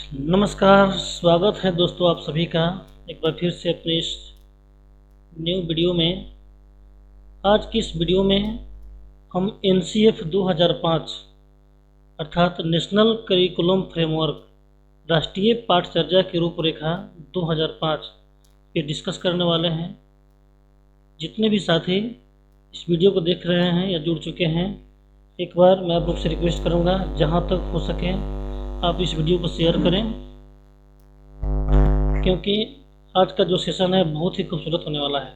नमस्कार, स्वागत है दोस्तों आप सभी का एक बार फिर से अपने इस न्यू वीडियो में। आज की इस वीडियो में हम NCF 2005 अर्थात नेशनल करिकुलम फ्रेमवर्क राष्ट्रीय पाठचर्या की रूपरेखा 2005 पे डिस्कस करने वाले हैं। जितने भी साथी इस वीडियो को देख रहे हैं या जुड़ चुके हैं, एक बार मैं आप लोग से रिक्वेस्ट करूँगा, जहाँ तक हो सके आप इस वीडियो को शेयर करें, क्योंकि आज का जो सेशन है बहुत ही खूबसूरत होने वाला है।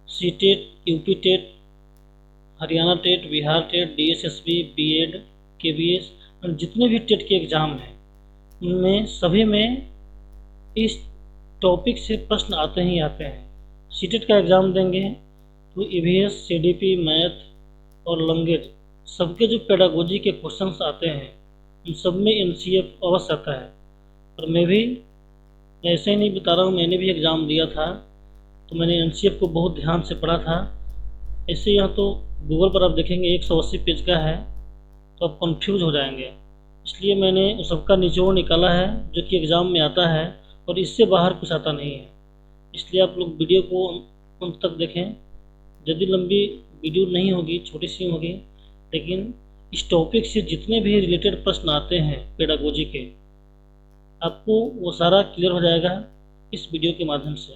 C TET, UP TET, Haryana TET, Bihar TET, DSSB, BEd, KBS और जितने भी टेट के एग्ज़ाम हैं उनमें सभी में इस टॉपिक से प्रश्न आते ही आते हैं। सी टेट का एग्ज़ाम देंगे तो EVS, CDP, मैथ और लैंग्वेज सबके जो पेडागोजी के क्वेश्चंस आते हैं उन सब में NCF अवश्य आता है। और मैं ऐसे ही नहीं बता रहा हूँ, मैंने भी एग्ज़ाम दिया था तो मैंने NCF को बहुत ध्यान से पढ़ा था। ऐसे यहाँ तो गूगल पर आप देखेंगे 180 पेज का है तो आप कंफ्यूज हो जाएंगे, इसलिए मैंने उस सबका निचोड़ निकाला है जो कि एग्ज़ाम में आता है और इससे बाहर कुछ आता नहीं है। इसलिए आप लोग वीडियो को अंत तक देखें। यदि लंबी वीडियो नहीं होगी, छोटी सी होगी, लेकिन इस टॉपिक से जितने भी रिलेटेड प्रश्न आते हैं पेडागोजी के, आपको वो सारा क्लियर हो जाएगा इस वीडियो के माध्यम से।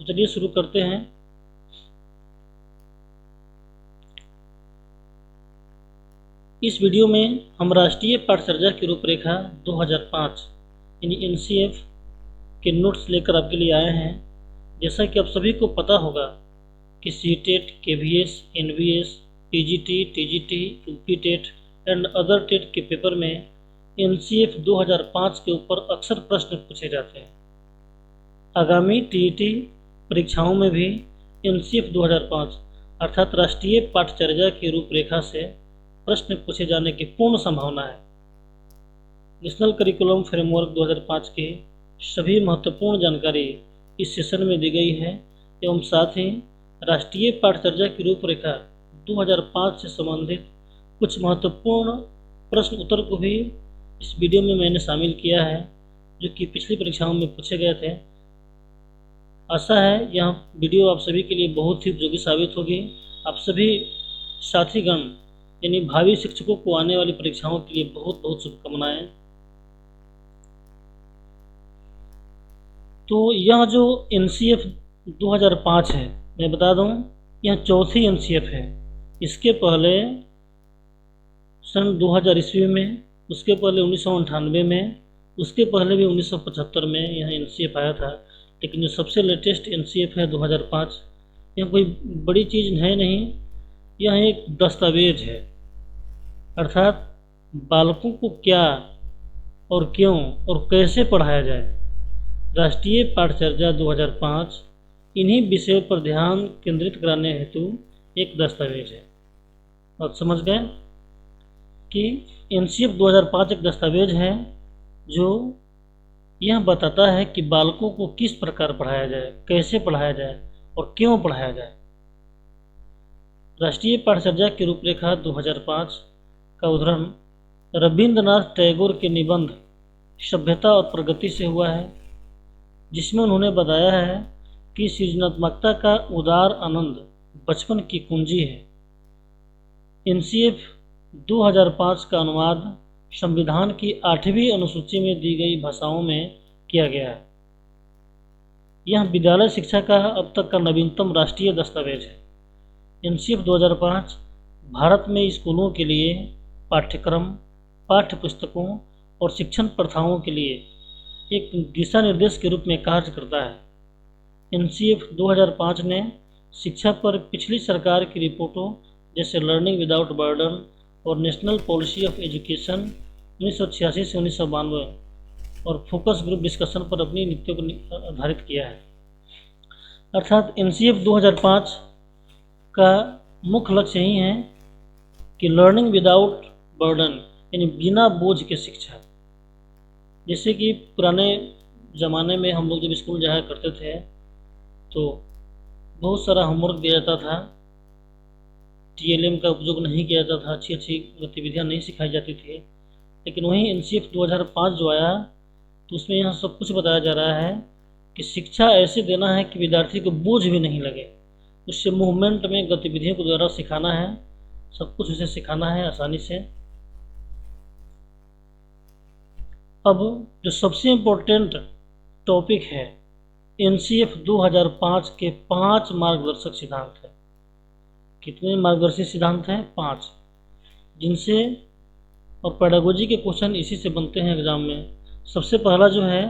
तो चलिए शुरू करते हैं। इस वीडियो में हम राष्ट्रीय पाठचर्या की रूपरेखा 2005 यानी NCF के नोट्स लेकर आपके लिए आए हैं। जैसा कि आप सभी को पता होगा कि C TET, KVS, NVS, TGT, TGT, UP TET and other TET के पेपर में NCF 2005 के ऊपर अक्सर प्रश्न पूछे जाते हैं। आगामी TET परीक्षाओं में भी NCF 2005 अर्थात राष्ट्रीय पाठचर्या की रूपरेखा से प्रश्न पूछे जाने की पूर्ण संभावना है। नेशनल करिकुलम फ्रेमवर्क 2005 की सभी महत्वपूर्ण जानकारी इस सेशन में दी गई है एवं साथ ही राष्ट्रीय पाठचर्या की रूपरेखा 2005 से संबंधित कुछ महत्वपूर्ण प्रश्न उत्तर को भी इस वीडियो में मैंने शामिल किया है जो कि पिछली परीक्षाओं में पूछे गए थे। आशा है यह वीडियो आप सभी के लिए बहुत ही उपयोगी साबित होगी। आप सभी साथीगण यानी भावी शिक्षकों को आने वाली परीक्षाओं के लिए बहुत बहुत शुभकामनाएं। तो यह जो NCF 2005 है, मैं बता दूं, यह चौथी NCF है। इसके पहले सन 2000 ईस्वी में, उसके पहले 1998 में, उसके पहले भी 1975 में यह NCF आया था। लेकिन जो सबसे लेटेस्ट NCF है 2005, यह कोई बड़ी चीज़ है नहीं, यह एक दस्तावेज है। अर्थात बालकों को क्या और क्यों और कैसे पढ़ाया जाए, राष्ट्रीय पाठचर्या 2005 इन्हीं विषयों पर ध्यान केंद्रित कराने हेतु एक दस्तावेज है। आप समझ गए कि NCF 2005 एक दस्तावेज है जो यह बताता है कि बालकों को किस प्रकार पढ़ाया जाए, कैसे पढ़ाया जाए और क्यों पढ़ाया जाए। राष्ट्रीय पाठचर्या की रूपरेखा 2005 का उद्धरण रविंद्रनाथ टैगोर के निबंध सभ्यता और प्रगति से हुआ है, जिसमें उन्होंने बताया है कि सृजनात्मकता का उदार आनंद बचपन की कुंजी है। NCF 2005 का अनुवाद संविधान की 8वीं अनुसूची में दी गई भाषाओं में किया गया है। यह विद्यालय शिक्षा का अब तक का नवीनतम राष्ट्रीय दस्तावेज है। NCF 2005 भारत में स्कूलों के लिए पाठ्यक्रम, पाठ्य पुस्तकों और शिक्षण प्रथाओं के लिए एक दिशा निर्देश के रूप में कार्य करता है। NCF 2005 ने शिक्षा पर पिछली सरकार की रिपोर्टों जैसे लर्निंग विदाउट बर्डन और नेशनल पॉलिसी ऑफ एजुकेशन 1986 से 1992 और फोकस ग्रुप डिस्कशन पर अपनी नीतियों को आधारित किया है। अर्थात NCF 2005 का मुख्य लक्ष्य यही है कि लर्निंग विदाउट बर्डन यानी बिना बोझ के शिक्षा। जैसे कि पुराने ज़माने में हम लोग जब स्कूल जाया करते थे तो बहुत सारा होमवर्क दिया जाता था, TLM का उपयोग नहीं किया जाता था, अच्छी अच्छी गतिविधियाँ नहीं सिखाई जाती थी। लेकिन वहीं NCF 2005 जो आया तो उसमें यहाँ सब कुछ बताया जा रहा है कि शिक्षा ऐसे देना है कि विद्यार्थी को बोझ भी नहीं लगे। उससे मूवमेंट में गतिविधियों के द्वारा सिखाना है, सब कुछ उसे सिखाना है आसानी से। अब जो सबसे इम्पोर्टेंट टॉपिक है, NCF 2005 के 5 मार्गदर्शक सिद्धांत है। कितने मार्गदर्शक सिद्धांत हैं? 5, जिनसे और पेडागोजी के क्वेश्चन इसी से बनते हैं एग्जाम में। सबसे पहला जो है,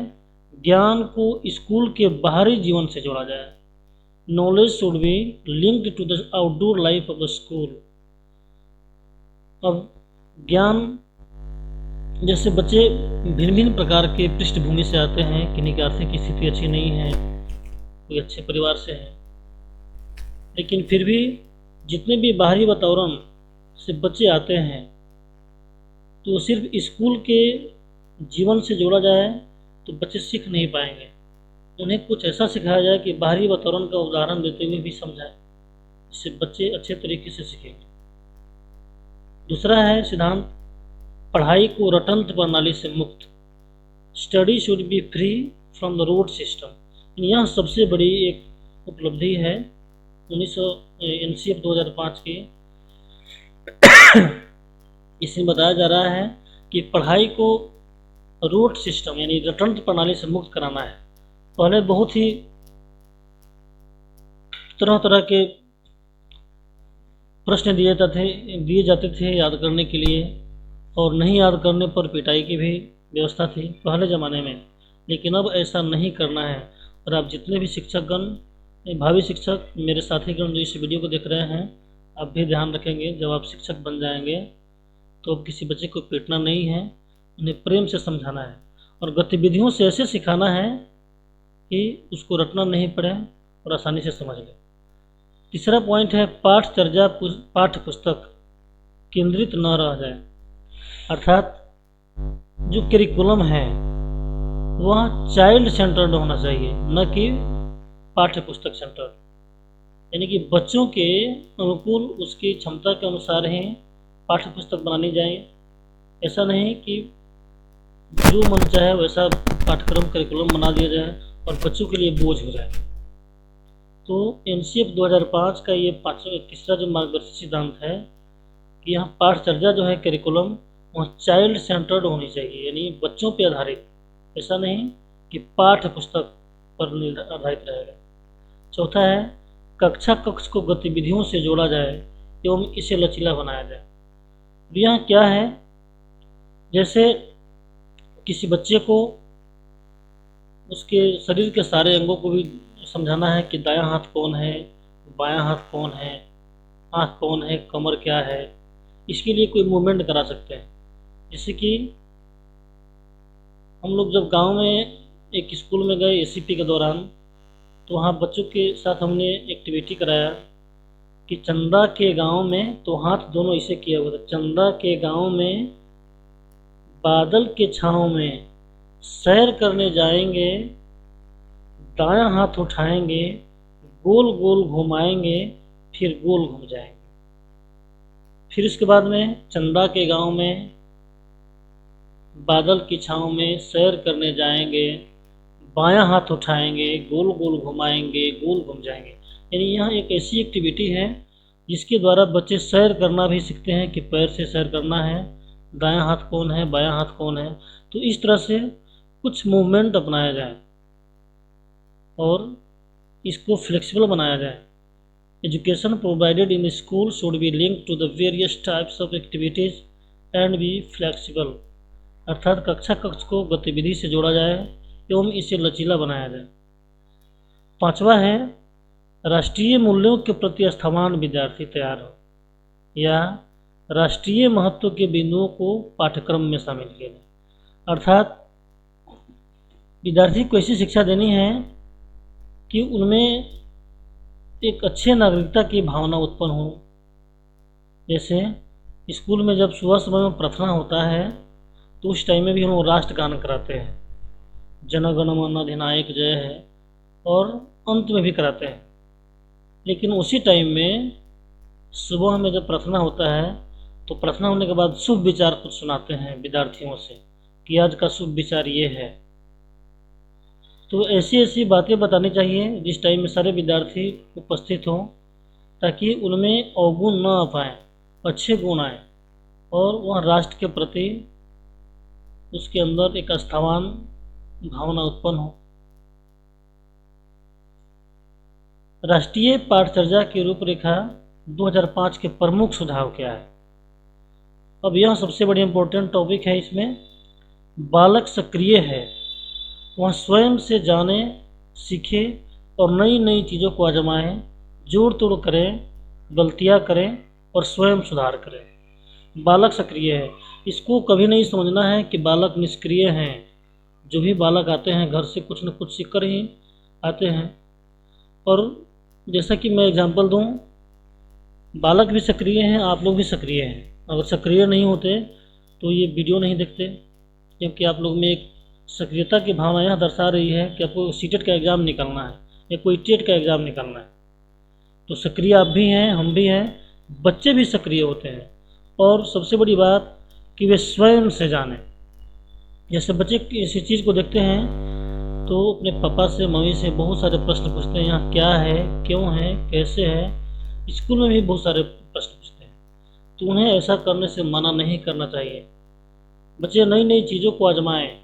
ज्ञान को स्कूल के बाहरी जीवन से जोड़ा जाए। Knowledge should be linked to the outdoor life of the school. अब ज्ञान, जैसे बच्चे भिन्न भिन्न प्रकार के पृष्ठभूमि से आते हैं, किन्हीं की आर्थिक स्थिति अच्छी नहीं है, कोई अच्छे परिवार से है, लेकिन फिर भी जितने भी बाहरी वातावरण से बच्चे आते हैं तो सिर्फ स्कूल के जीवन से जोड़ा जाए तो बच्चे सीख नहीं पाएंगे। उन्हें कुछ ऐसा सिखाया जाए कि बाहरी वातावरण का उदाहरण देते हुए भी समझाए, इससे बच्चे अच्छे तरीके से सीखेंगे। दूसरा है सिद्धांत, पढ़ाई को रटंत्र प्रणाली से मुक्त। Study should be free from the rote system. यह सबसे बड़ी एक उपलब्धि है NCF 2005 की। इसमें बताया जा रहा है कि पढ़ाई को रूट सिस्टम यानी रटंत्र प्रणाली से मुक्त कराना है। पहले बहुत ही तरह तरह के प्रश्न दिए जाते थे याद करने के लिए, और नहीं याद करने पर पिटाई की भी व्यवस्था थी पहले ज़माने में। लेकिन अब ऐसा नहीं करना है। और आप जितने भी शिक्षकगण, भावी शिक्षक, मेरे साथीगण जो इस वीडियो को देख रहे हैं, आप भी ध्यान रखेंगे जब आप शिक्षक बन जाएंगे तो अब किसी बच्चे को पीटना नहीं है, उन्हें प्रेम से समझाना है और गतिविधियों से ऐसे सिखाना है कि उसको रटना नहीं पड़े और आसानी से समझ ले। तीसरा पॉइंट है, पाठचर्या पाठ्य पुस्तक केंद्रित न रह जाए। अर्थात जो करिकुलम है वह चाइल्ड सेंटर्ड होना चाहिए, न कि पाठ्य पुस्तक सेंटर्ड। यानी कि बच्चों के अनुकूल, उसकी क्षमता के अनुसार ही पाठ्य पुस्तक बनानी जाए। ऐसा नहीं कि जो मन चाहे वैसा पाठ्यक्रम करिकुलम बना दिया जाए और बच्चों के लिए बोझ हो जाए। तो NCF 2005 का ये तीसरा जो मार्गदर्शक सिद्धांत है कि यहाँ पाठचर्या जो है करिकुलम वह चाइल्ड सेंटर्ड होनी चाहिए, यानी बच्चों पे आधारित, ऐसा नहीं कि पाठ्य पुस्तक पर आधारित रहेगा। चौथा है, कक्षा कक्ष को गतिविधियों से जोड़ा जाए एवं इसे लचीला बनाया जाए। यहाँ क्या है, जैसे किसी बच्चे को उसके शरीर के सारे अंगों को भी समझाना है कि दायां हाथ कौन है, बायां हाथ कौन है, आँख कौन है, कमर क्या है। इसके लिए कोई मूवमेंट करा सकते हैं। जैसे कि हम लोग जब गांव में एक स्कूल में गए ACP के दौरान, तो वहाँ बच्चों के साथ हमने एक्टिविटी कराया कि चंदा के गांव में, तो हाथ दोनों इसे किया हुआ था, चंदा के गांव में बादल के छाँव में सैर करने जाएंगे, दायां हाथ उठाएंगे, गोल गोल घुमाएंगे, फिर गोल घूम जाएंगे। फिर इसके बाद में चंदा के गांव में बादल की छाँव में सैर करने जाएंगे, बायां हाथ उठाएंगे, गोल गोल घुमाएंगे, गोल घूम जाएंगे। यानी यहाँ एक ऐसी एक्टिविटी है जिसके द्वारा बच्चे सैर करना भी सीखते हैं कि पैर से सैर करना है, दायां हाथ कौन है, बायां हाथ कौन है। तो इस तरह से कुछ मूवमेंट अपनाया जाए और इसको फ्लेक्सिबल बनाया जाए। Education provided in school should be linked to the various types of activities and be flexible. अर्थात कक्षा कक्ष को गतिविधि से जोड़ा जाए एवं इसे लचीला बनाया जाए। पांचवा है, राष्ट्रीय मूल्यों के प्रति स्थावान विद्यार्थी तैयार हो, या राष्ट्रीय महत्व के बिंदुओं को पाठ्यक्रम में शामिल किया जाए। अर्थात विद्यार्थी को ऐसी शिक्षा देनी है कि उनमें एक अच्छे नागरिकता की भावना उत्पन्न हो। जैसे स्कूल में जब सुबह सुबह में प्रार्थना होता है तो उस टाइम में भी हम लोग राष्ट्रगान कराते हैं, जन गण मन अधिनायक जय है, और अंत में भी कराते हैं। लेकिन उसी टाइम में सुबह में जब प्रार्थना होता है तो प्रार्थना होने के बाद शुभ विचार कुछ सुनाते हैं विद्यार्थियों से कि आज का शुभ विचार ये है। तो ऐसी ऐसी बातें बतानी चाहिए जिस टाइम में सारे विद्यार्थी उपस्थित हों, ताकि उनमें अवगुण न आ पाए, अच्छे गुण आए और वह राष्ट्र के प्रति उसके अंदर एक आस्थावान भावना उत्पन्न हो। राष्ट्रीय पाठचर्या की रूपरेखा 2005 के प्रमुख सुझाव क्या है? अब यह सबसे बड़ी इम्पोर्टेंट टॉपिक है। इसमें बालक सक्रिय है, वह स्वयं से जाने, सीखे और नई नई चीज़ों को आजमाएं, जोड़ तोड़ करें, गलतियां करें और स्वयं सुधार करें। बालक सक्रिय है, इसको कभी नहीं समझना है कि बालक निष्क्रिय हैं। जो भी बालक आते हैं घर से कुछ न कुछ सीख कर ही आते हैं। और जैसा कि मैं एग्जांपल दूं, बालक भी सक्रिय हैं, आप लोग भी सक्रिय हैं। अगर सक्रिय नहीं होते तो ये वीडियो नहीं देखते, क्योंकि आप लोग में एक सक्रियता की भावना यह दर्शा रही है कि आपको सीटेट का एग्ज़ाम निकालना है या कोई टेट का एग्ज़ाम निकालना है। तो सक्रिय आप भी हैं, हम भी हैं, बच्चे भी सक्रिय होते हैं। और सबसे बड़ी बात कि वे स्वयं से जानें। जैसे बच्चे किसी चीज़ को देखते हैं तो अपने पापा से, मम्मी से बहुत सारे प्रश्न पूछते हैं, यहाँ क्या है, क्यों है, कैसे है। स्कूल में भी बहुत सारे प्रश्न पूछते हैं। तो उन्हें ऐसा करने से मना नहीं करना चाहिए। बच्चे नई नई चीज़ों को आजमाएं,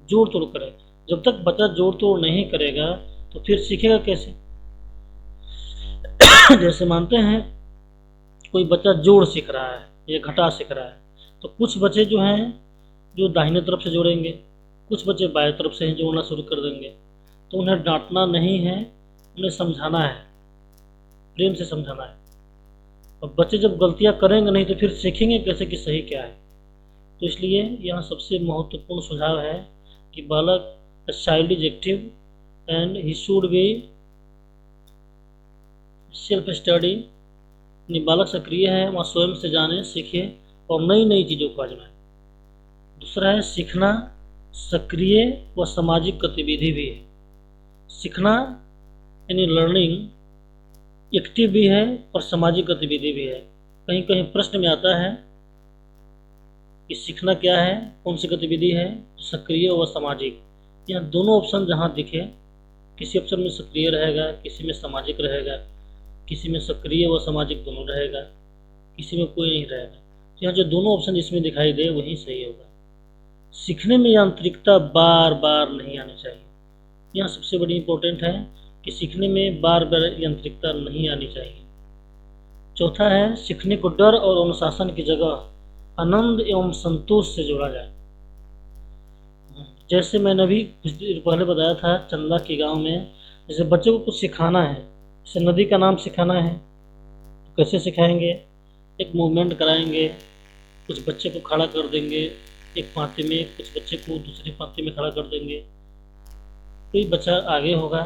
जोड़ तोड़ करें। जब तक बच्चा जोड़ तोड़ नहीं करेगा तो फिर सीखेगा कैसे? जैसे मानते हैं कोई बच्चा जोड़ सीख रहा है या घटा सीख रहा है, तो कुछ बच्चे जो हैं जो दाहिने तरफ से जोड़ेंगे, कुछ बच्चे बाएं तरफ से ही जोड़ना शुरू कर देंगे। तो उन्हें डांटना नहीं है, उन्हें समझाना है, प्रेम से समझाना है। और बच्चे जब गलतियां करेंगे नहीं तो फिर सीखेंगे कैसे कि सही क्या है। तो इसलिए यहाँ सबसे महत्वपूर्ण सुझाव है कि बालक child is active and he should be self study. बालक सक्रिय है, वह स्वयं से जाने, सीखे और नई नई चीज़ों को आजमाए। दूसरा है सीखना सक्रिय व सामाजिक गतिविधि भी है। सीखना यानी लर्निंग एक्टिव भी है और सामाजिक गतिविधि भी है। कहीं कहीं प्रश्न में आता है कि सीखना क्या है, कौन सी गतिविधि है, सक्रिय व सामाजिक। यह दोनों ऑप्शन जहाँ दिखे, किसी ऑप्शन में सक्रिय रहेगा, किसी में सामाजिक रहेगा, किसी में सक्रिय व सामाजिक दोनों रहेगा, किसी में कोई नहीं रहेगा। तो यहाँ जो दोनों ऑप्शन जिसमें दिखाई दे वही सही होगा। सीखने में यांत्रिकता बार बार नहीं आनी चाहिए। यह सबसे बड़ी इम्पोर्टेंट है कि सीखने में बार बार यांत्रिकता नहीं आनी चाहिए। चौथा है सीखने को डर और अनुशासन की जगह आनंद एवं संतोष से जोड़ा जाए। जैसे मैंने अभी कुछ देर पहले बताया था, चंदा के गांव में जैसे बच्चों को कुछ सिखाना है, जैसे नदी का नाम सिखाना है, तो कैसे सिखाएंगे? एक मूवमेंट कराएंगे, कुछ बच्चे को खड़ा कर देंगे एक पाँति में, कुछ बच्चे को दूसरी पाँति में खड़ा कर देंगे। कोई बच्चा आगे होगा,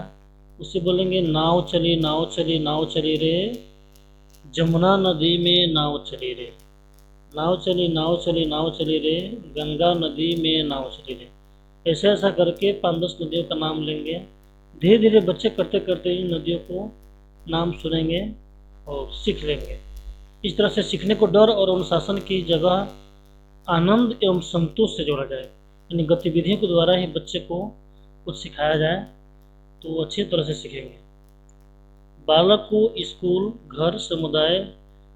उससे बोलेंगे नाव चली नाव चली नाव चली रे, जमुना नदी में नाव चली रे, नाव चली नाव चली नाव चली रे, गंगा नदी में नाव चली रे। ऐसा ऐसा करके 5-10 नदियों का नाम लेंगे। धीरे धीरे बच्चे करते करते इन नदियों को नाम सुनेंगे और सीख लेंगे। इस तरह से सीखने को डर और अनुशासन की जगह आनंद एवं संतोष से जोड़ा जाए, यानी गतिविधियों के द्वारा ही बच्चे को कुछ सिखाया जाए तो वो अच्छी तरह से सीखेंगे। बालक को स्कूल, घर, समुदाय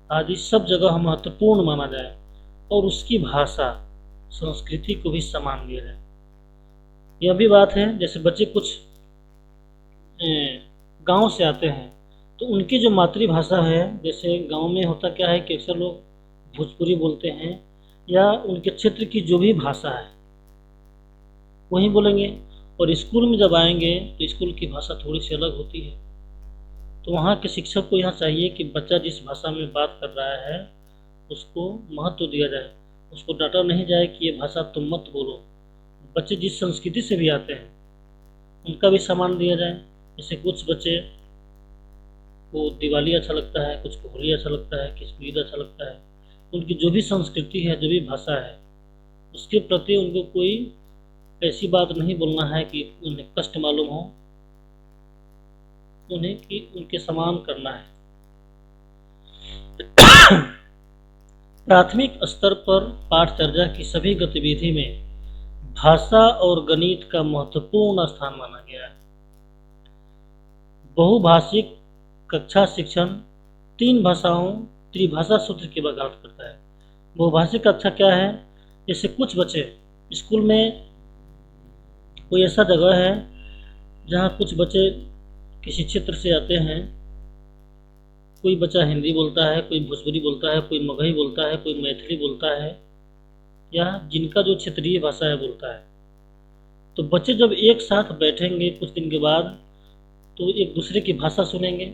आदि सब जगह महत्वपूर्ण माना जाए और उसकी भाषा, संस्कृति को भी सम्मान दिया जाए। यह भी बात है, जैसे बच्चे कुछ गांव से आते हैं तो उनकी जो मातृभाषा है, जैसे गांव में होता क्या है कि अक्सर लोग भोजपुरी बोलते हैं या उनके क्षेत्र की जो भी भाषा है वही बोलेंगे। और स्कूल में जब आएंगे तो स्कूल की भाषा थोड़ी सी अलग होती है। तो वहाँ के शिक्षक को यह चाहिए कि बच्चा जिस भाषा में बात कर रहा है उसको महत्व दिया जाए, उसको डांटा नहीं जाए कि ये भाषा तुम मत बोलो। बच्चे जिस संस्कृति से भी आते हैं उनका भी सम्मान दिया जाए। जैसे कुछ बच्चे को दिवाली अच्छा लगता है, कुछ को होली अच्छा लगता है, किसी को ईद अच्छा लगता है। उनकी जो भी संस्कृति है, जो भी भाषा है, उसके प्रति उनको कोई ऐसी बात नहीं बोलना है कि उन्हें कष्ट मालूम हो, उन्हें कि उनके सम्मान करना है। प्राथमिक स्तर पर पाठचर्या की सभी गतिविधि में भाषा और गणित का महत्वपूर्ण स्थान माना गया है। बहुभाषिक कक्षा शिक्षण तीन भाषाओं त्रिभाषा सूत्र की वकालत करता है। बहुभाषिक कक्षा क्या है? जैसे कुछ बच्चे स्कूल में कोई ऐसा जगह है जहाँ कुछ बच्चे किसी क्षेत्र से आते हैं, कोई बच्चा हिंदी बोलता है, कोई भोजपुरी बोलता है, कोई मगही बोलता है, कोई मैथिली बोलता है, या जिनका जो क्षेत्रीय भाषा है बोलता है। तो बच्चे जब एक साथ बैठेंगे कुछ दिन के बाद तो एक दूसरे की भाषा सुनेंगे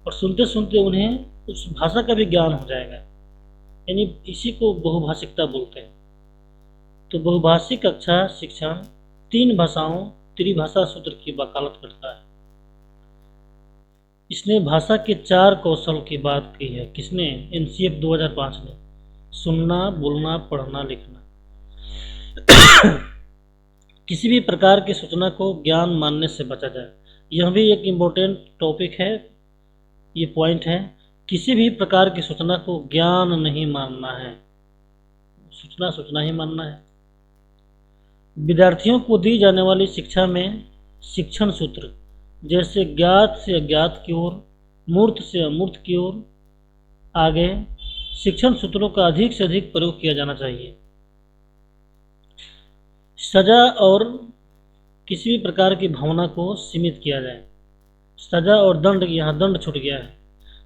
और सुनते सुनते उन्हें उस भाषा का भी ज्ञान हो जाएगा, यानी इसी को बहुभाषिकता बोलते हैं। तो बहुभाषिक कक्षा शिक्षण तीन भाषाओं त्रिभाषा सूत्र की वकालत करता है। इसने भाषा के 4 कौशल की बात की है। किसने? एनसीएफ 2005 ने। सुनना, बोलना, पढ़ना, लिखना। किसी भी प्रकार की सूचना को ज्ञान मानने से बचा जाए। यह भी एक इम्पोर्टेंट टॉपिक है, ये पॉइंट है। किसी भी प्रकार की सूचना को ज्ञान नहीं मानना है, सूचना सूचना ही मानना है। विद्यार्थियों को दी जाने वाली शिक्षा में शिक्षण सूत्र जैसे ज्ञात से अज्ञात की ओर, मूर्त से अमूर्त की ओर आगे शिक्षण सूत्रों का अधिक से अधिक प्रयोग किया जाना चाहिए। सजा और किसी भी प्रकार की भावना को सीमित किया जाए। सजा और दंड, यहाँ दंड छूट गया है,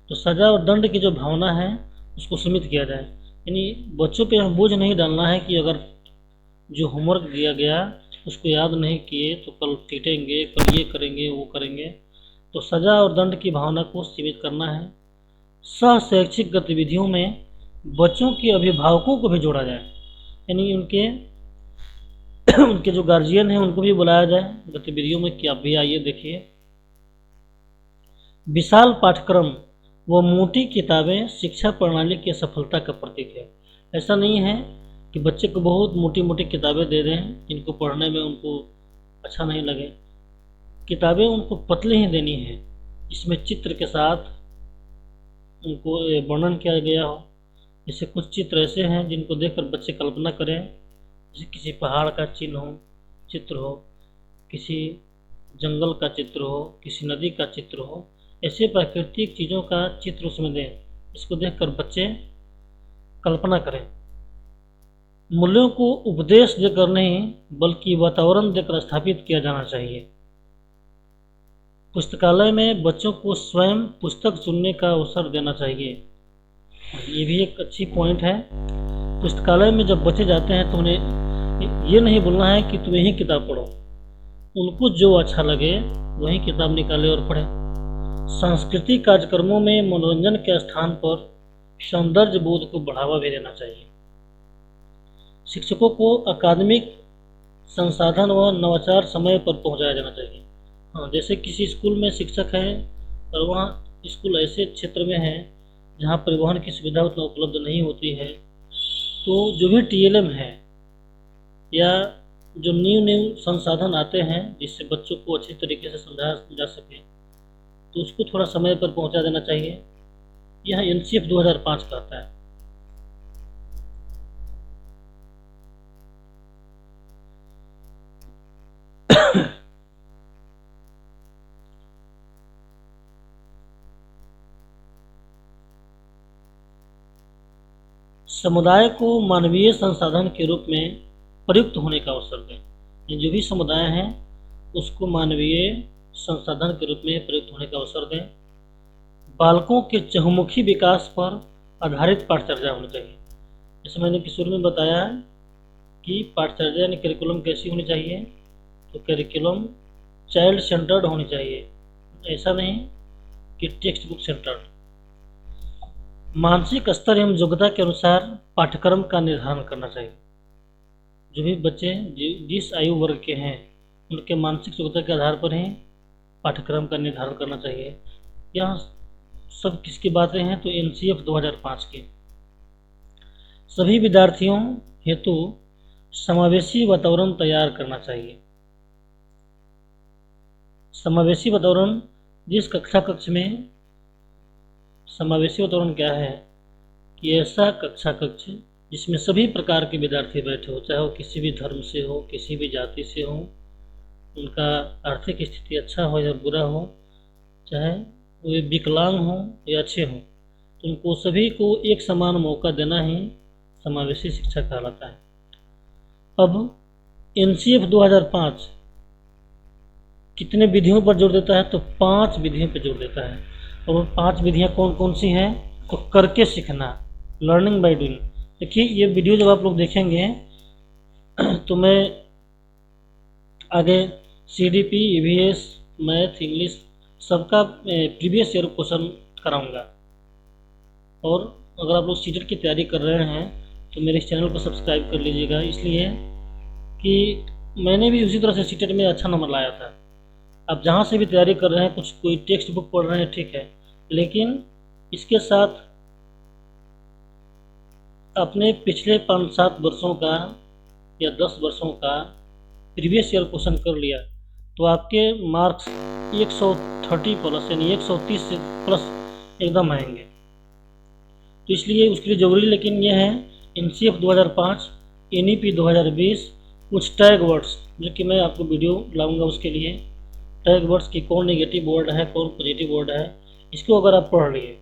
तो सजा और दंड की जो भावना है उसको सीमित किया जाए। यानी बच्चों पे हम बोझ नहीं डालना है कि अगर जो होमवर्क दिया गया उसको याद नहीं किए तो कल पीटेंगे, कल ये करेंगे, वो करेंगे। तो सजा और दंड की भावना को सीमित करना है। सह शैक्षिक गतिविधियों में बच्चों के अभिभावकों को भी जोड़ा जाए, यानी उनके उनके जो गार्जियन हैं उनको भी बुलाया जाए गतिविधियों में कि आप भी आइए देखिए। विशाल पाठ्यक्रम व मोटी किताबें शिक्षा प्रणाली की सफलता का प्रतीक है। ऐसा नहीं है कि बच्चे को बहुत मोटी मोटी किताबें दे दें जिनको पढ़ने में उनको अच्छा नहीं लगे। किताबें उनको पतली ही देनी है, इसमें चित्र के साथ उनको वर्णन किया गया हो। जैसे कुछ चित्र ऐसे हैं जिनको देखकर बच्चे कल्पना करें, जैसे किसी पहाड़ का चिन्ह हो, चित्र हो, किसी जंगल का चित्र हो, किसी नदी का चित्र हो, ऐसे प्राकृतिक चीज़ों का चित्र उसमें दें, इसको देखकर बच्चे कल्पना करें। मूल्यों को उपदेश देकर नहीं बल्कि वातावरण देकर स्थापित किया जाना चाहिए। पुस्तकालय में बच्चों को स्वयं पुस्तक चुनने का अवसर देना चाहिए। ये भी एक अच्छी पॉइंट है। पुस्तकालय में जब बच्चे जाते हैं तो उन्हें ये नहीं बोलना है कि तुम यही किताब पढ़ो, उनको जो अच्छा लगे वही किताब निकाले और पढ़े। सांस्कृतिक कार्यक्रमों में मनोरंजन के स्थान पर सौंदर्य बोध को बढ़ावा भी देना चाहिए। शिक्षकों को अकादमिक संसाधन व नवाचार समय पर पहुंचाया जाना चाहिए। हाँ, जैसे किसी स्कूल में शिक्षक है और वहाँ स्कूल ऐसे क्षेत्र में है जहाँ परिवहन की सुविधा उतना उपलब्ध नहीं होती है, तो जो भी टीएलएम है या जो न्यू संसाधन आते हैं जिससे बच्चों को अच्छी तरीके से समझाया जा सके, तो उसको थोड़ा समय पर पहुंचा देना चाहिए। यह एनसीएफ 2005 कहता है। समुदाय को मानवीय संसाधन के रूप में प्रयुक्त होने का अवसर दें। जो भी समुदाय हैं उसको मानवीय संसाधन के रूप में प्रयुक्त होने का अवसर दें। बालकों के चहुमुखी विकास पर आधारित पाठचर्या होनी चाहिए। जैसे मैंने शुरू में बताया कि पाठचर्या यानी करिकुलम कैसी होनी चाहिए, तो करिकुलम चाइल्ड सेंटर्ड होनी चाहिए, ऐसा नहीं कि टेक्स्ट बुक सेंटर्ड। मानसिक स्तर एवं योग्यता के अनुसार पाठ्यक्रम का निर्धारण करना चाहिए। जो भी बच्चे जिस आयु वर्ग के हैं उनके मानसिक योग्यता के आधार पर ही पाठ्यक्रम का निर्धारण करना चाहिए। यह सब किसकी बातें हैं? तो एनसीएफ 2005 की। सभी विद्यार्थियों हेतु समावेशी वातावरण तैयार करना चाहिए। समावेशी वातावरण जिस कक्षा कक्ष में समावेशी वातावरण क्या है? कि ऐसा कक्षा कक्ष जिसमें सभी प्रकार के विद्यार्थी बैठे हो, चाहे वो किसी भी धर्म से हो, किसी भी जाति से हो, उनका आर्थिक स्थिति अच्छा हो या बुरा हो, चाहे वे विकलांग हो या अच्छे हों, तो उनको सभी को एक समान मौका देना ही समावेशी शिक्षा कहलाता है। अब NCF 2005 कितने विधियों पर जोर देता है? तो 5 विधियों पर जोर देता है। और वो 5 विधियाँ कौन कौन सी हैं? तो करके सीखना, लर्निंग बाय डूइंग। देखिए, ये वीडियो जब आप लोग देखेंगे तो मैं आगे CDP, EVS, मैथ, इंग्लिश सबका प्रीवियस ईयर क्वेश्चन कराऊंगा। और अगर आप लोग सीटेट की तैयारी कर रहे हैं तो मेरे इस चैनल को सब्सक्राइब कर लीजिएगा, इसलिए कि मैंने भी उसी तरह से सीटेट में अच्छा नंबर लाया था। आप जहाँ से भी तैयारी कर रहे हैं, कुछ कोई टेक्स्ट बुक पढ़ रहे हैं, ठीक है, लेकिन इसके साथ अपने पिछले 5-7 वर्षों का या 10 वर्षों का प्रीवियस ईयर क्वेश्चन कर लिया तो आपके मार्क्स 130 प्लस यानी 130 से प्लस एकदम आएंगे। तो इसलिए उसके लिए ज़रूरी लेकिन यह है NCF 2005, NEP 2020 कुछ टैग वर्ड्स जो कि मैं आपको वीडियो लाऊंगा, उसके लिए टैग वर्ड्स की कौन नेगेटिव वर्ड है, कौन पॉजिटिव वर्ड है, इसको अगर आप पढ़ लिए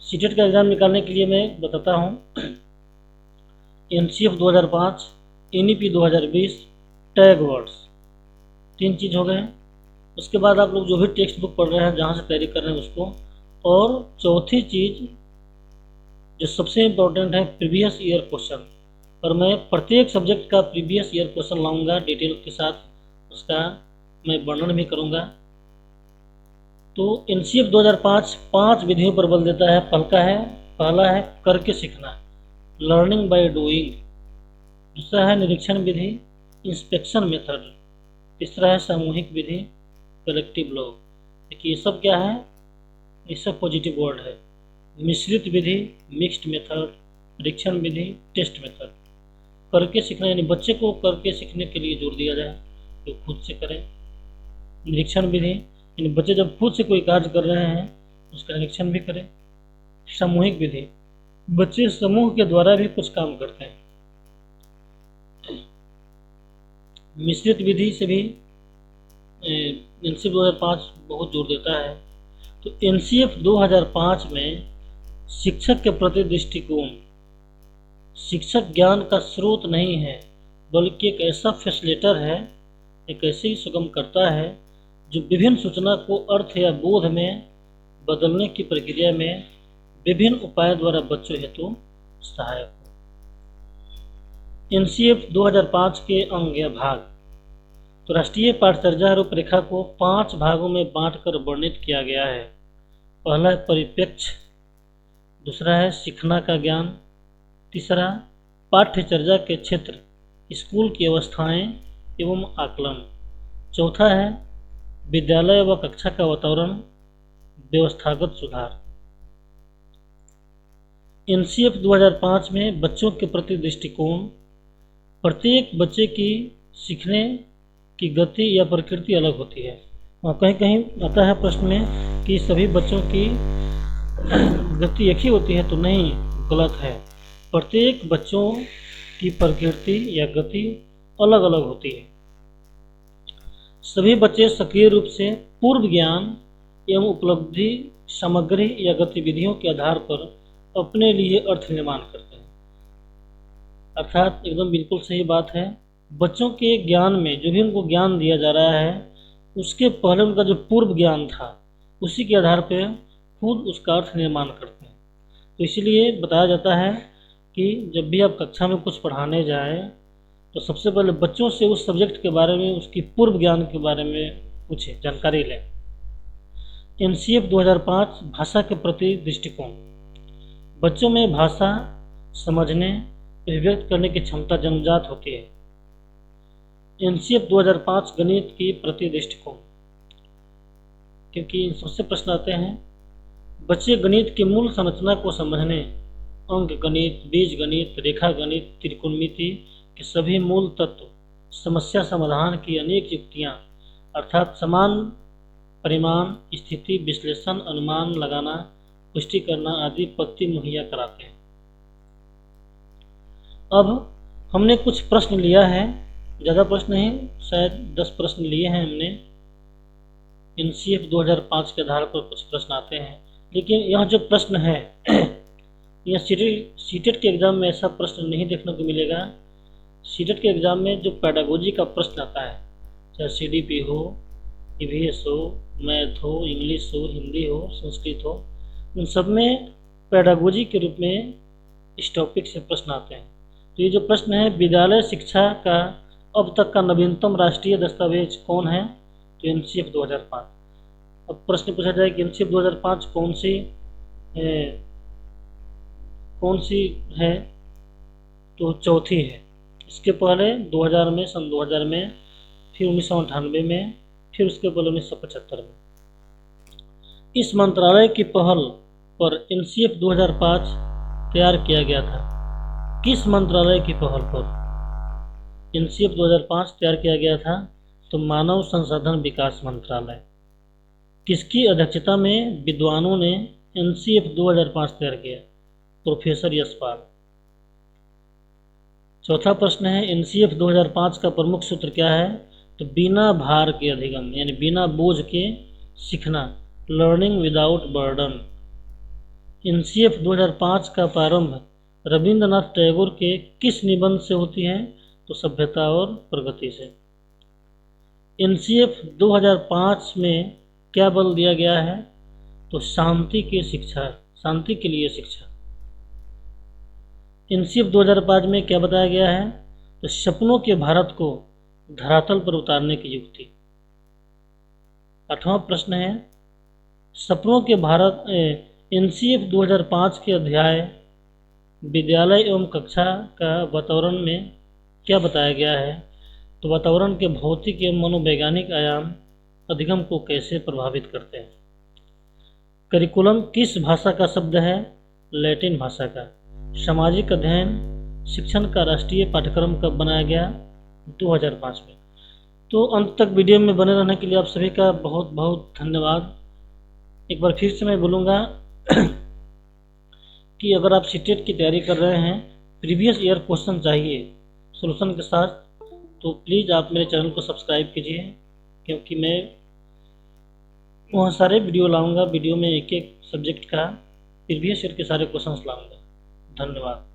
सीटेट का एग्ज़ाम निकालने के लिए मैं बताता हूँ। NCF 2005, NEP 2020 टैग वर्ड्स 3 चीज़ हो गए। उसके बाद आप लोग जो भी टेक्स्ट बुक पढ़ रहे हैं, जहाँ से तैयारी कर रहे हैं उसको, और चौथी चीज़ जो सबसे इम्पोर्टेंट है प्रीवियस ईयर क्वेश्चन। और मैं प्रत्येक सब्जेक्ट का प्रीवियस ईयर क्वेश्चन लाऊंगा डिटेल के साथ, उसका मैं वर्णन भी करूंगा। तो NCF 2005 5 विधियों पर बल देता है। पहला है करके सीखना, लर्निंग बाय डूइंग। दूसरा है निरीक्षण विधि, इंस्पेक्शन मेथड। तीसरा है सामूहिक विधि, कलेक्टिव लॉ। देखिए ये सब क्या है? ये सब पॉजिटिव वर्ड है। मिश्रित विधि, मिक्स्ड मेथड, परीक्षण विधि, टेस्ट मेथड। करके सीखना यानी बच्चे को करके सीखने के लिए जोर दिया जाए, तो खुद से करें। निरीक्षण विधि यानी बच्चे जब खुद से कोई कार्य कर रहे हैं उसका निरीक्षण भी करें। सामूहिक विधि, बच्चे समूह के द्वारा भी कुछ काम करते हैं। मिश्रित विधि से भी NCF 2005 बहुत जोर देता है। तो NCF 2005 में शिक्षक के प्रति दृष्टिकोण, शिक्षक ज्ञान का स्रोत नहीं है बल्कि एक ऐसा फैसिलिटेटर है, एक ऐसी सुगम करता है जो विभिन्न सूचना को अर्थ या बोध में बदलने की प्रक्रिया में विभिन्न उपायों द्वारा बच्चों हेतु सहायक हो। NCF 2005 के अंग या भाग। तो राष्ट्रीय पाठ्यचर्या रूपरेखा को 5 भागों में बांटकर वर्णित किया गया है। पहला है परिप्रेक्ष्य, दूसरा है सीखना का ज्ञान, तीसरा पाठ्यचर्या के क्षेत्र, स्कूल की अवस्थाएं एवं आकलन, चौथा है विद्यालय व कक्षा का वातावरण, व्यवस्थागत सुधार। NCF 2005 में बच्चों के प्रति दृष्टिकोण। प्रत्येक बच्चे की सीखने की गति या प्रकृति अलग होती है। कहीं कहीं आता है प्रश्न में कि सभी बच्चों की गति एक ही होती है, तो नहीं, गलत है। प्रत्येक बच्चों की प्रकृति या गति अलग अलग होती है। सभी बच्चे सक्रिय रूप से पूर्व ज्ञान एवं उपलब्धि सामग्री या गतिविधियों के आधार पर अपने लिए अर्थ निर्माण करते हैं। अर्थात एकदम बिल्कुल सही बात है। बच्चों के ज्ञान में जो भी उनको ज्ञान दिया जा रहा है उसके पहले उनका जो पूर्व ज्ञान था उसी के आधार पर खुद उसका अर्थ निर्माण करते हैं। तो इसीलिए बताया जाता है कि जब भी आप कक्षा में कुछ पढ़ाने जाएं तो सबसे पहले बच्चों से उस सब्जेक्ट के बारे में, उसकी पूर्व ज्ञान के बारे में पूछें, जानकारी लें। NCF 2005 भाषा के प्रति दृष्टिकोण। बच्चों में भाषा समझने, अभिव्यक्त करने की क्षमता जन्मजात होती है। NCF 2005 गणित की प्रति दृष्टिकोण, क्योंकि सबसे प्रश्न आते हैं। बच्चे गणित की मूल संरचना को समझने, अंक गणित, बीज गणित, रेखा गणित, त्रिकोणमिति के सभी मूल तत्व, समस्या समाधान की अनेक युक्तियां अर्थात समान परिमाण, स्थिति विश्लेषण, अनुमान लगाना पुष्टि करना आदि पद्धति मुहैया कराते हैं। अब हमने कुछ प्रश्न लिया है, ज़्यादा प्रश्न नहीं, शायद 10 प्रश्न लिए हैं हमने। NCF 2005 के आधार पर कुछ प्रश्न आते हैं, लेकिन यह जो प्रश्न है यह सीटेट के एग्ज़ाम में ऐसा प्रश्न नहीं देखने को मिलेगा। सीटेट के एग्ज़ाम में जो पैडागोजी का प्रश्न आता है, चाहे CDP हो, EVS हो, मैथ हो, इंग्लिश हो, हिंदी हो, संस्कृत हो, उन सब में पैडागोजी के रूप में इस टॉपिक से प्रश्न आते हैं। तो ये जो प्रश्न है, विद्यालय शिक्षा का अब तक का नवीनतम राष्ट्रीय दस्तावेज कौन है? तो NCF 2005। अब प्रश्न पूछा जाए कि NCF 2005 कौन सी है? तो चौथी है। इसके पहले 2000 में, सन 2000 में, फिर 1998 में, फिर उसके पहले 1975 में। इस मंत्रालय की पहल पर NCF 2005 तैयार किया गया था। किस मंत्रालय की पहल पर NCF 2005 तैयार किया गया था? तो मानव संसाधन विकास मंत्रालय। किसकी अध्यक्षता में विद्वानों ने NCF 2005 तैयार किया? प्रोफेसर यशपाल। चौथा प्रश्न है, NCF 2005 का प्रमुख सूत्र क्या है? तो बिना भार के अधिगम, यानी बिना बोझ के सीखना, लर्निंग विदाउट बर्डन। NCF 2005 का प्रारंभ रविंद्रनाथ टैगोर के किस निबंध से होती है? तो सभ्यता और प्रगति से। NCF 2005 में क्या बल दिया गया है? तो शांति की शिक्षा, शांति के लिए शिक्षा। NCF 2005 में क्या बताया गया है? तो सपनों के भारत को धरातल पर उतारने की युक्ति। 8वां प्रश्न है, सपनों के भारत NCF 2005 के अध्याय विद्यालय एवं कक्षा का वातावरण में क्या बताया गया है? तो वातावरण के भौतिक एवं मनोवैज्ञानिक आयाम अधिगम को कैसे प्रभावित करते हैं। करिकुलम किस भाषा का शब्द है? लैटिन भाषा का। सामाजिक अध्ययन शिक्षण का राष्ट्रीय पाठ्यक्रम कब बनाया गया? 2005 में। तो अंत तक वीडियो में बने रहने के लिए आप सभी का बहुत बहुत धन्यवाद। एक बार फिर से मैं बोलूँगा कि अगर आप सीटेट की तैयारी कर रहे हैं, प्रीवियस ईयर क्वेश्चन चाहिए सॉल्यूशन के साथ, तो प्लीज़ आप मेरे चैनल को सब्सक्राइब कीजिए, क्योंकि मैं वहाँ सारे वीडियो लाऊंगा। वीडियो में एक एक सब्जेक्ट का प्रीवियस ईयर के सारे क्वेश्चंस लाऊंगा। धन्यवाद।